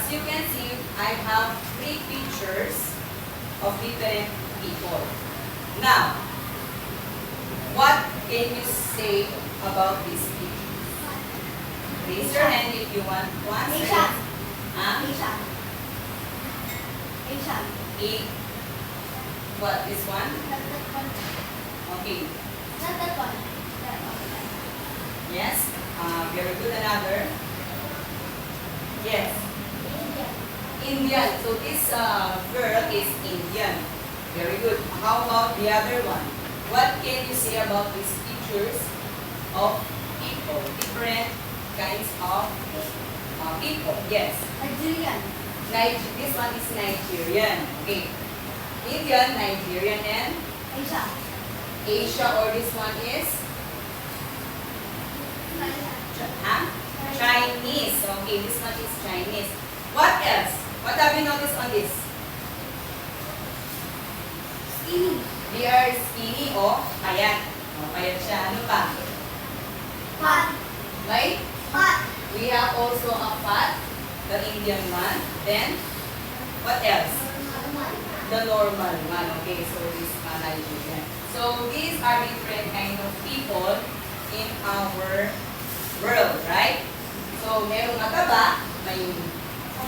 as you can see, I have three pictures of different people. Now, what can you say about these pictures? Raise your hand if you want to answer. Asian. Huh? Asian. Asian. A. What, this one? Not that one. Okay. Not that one. That one. Yes. Very good. Another. Yes. Indian. Indian. So this girl is Indian. Very good. How about the other one? What can you say about these pictures of people? Different kinds of people. Yes. Nigerian. This one is Nigerian. Okay. Indian, Nigerian, and Asia. Asia, or this one is huh? Chinese. Okay, this one is Chinese. What else? What have you noticed on this? Skinny. They are skinny o payat. O, payat siya. Ano pa? Fat. Right? Fat. We have also a fat, the Indian one. Then, what else? The normal one. Okay, so this Nigerian. So, these are different kind of people in our world, right? So, merong mataba, may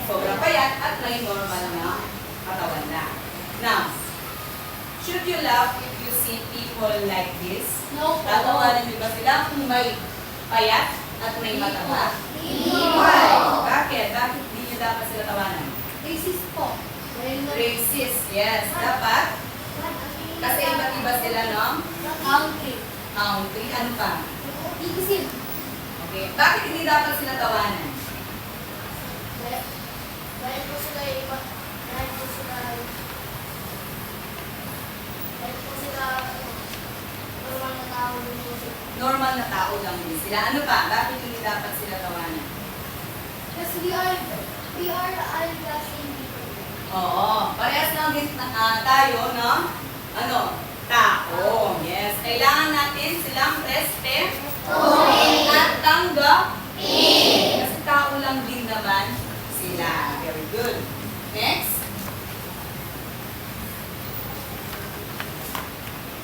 sobrang payat, at may normal na katawan na. Now, should you laugh if you see people like this? No. Tatawanan niyo ba sila kung may payat at may mataba? Why? Bakit? Bakit hindi niyo dapat sila tawanan? Racist po. Racist, yes. Dapat, kasi iba't iba sila ng Country. country. Ano pa? Ikisin. Okay. Bakit hindi dapat sila tawanan? Dahil po sila iba. Dahil po sila normal na tao din po sila. Normal na tao lang din sila. Ano pa? Bakit hindi dapat sila tawanan? Because we are the same people. Oo. Parehas lang din tayo, no? Ano? Tao. Yes. Kailangan natin silang respect at tanggapin. Kasi tao lang din naman sila. Very good. Next.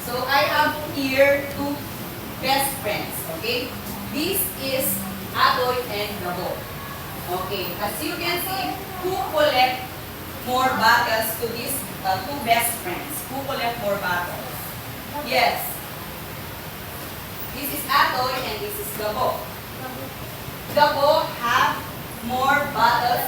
So, I have here two best friends. Okay? This is Adoy and Gabo. Okay. As you can see, who collect more bottles to these two best friends? Who collect more bottles? Yes. This is Adoy and this is Gabo. Gabo have more bottles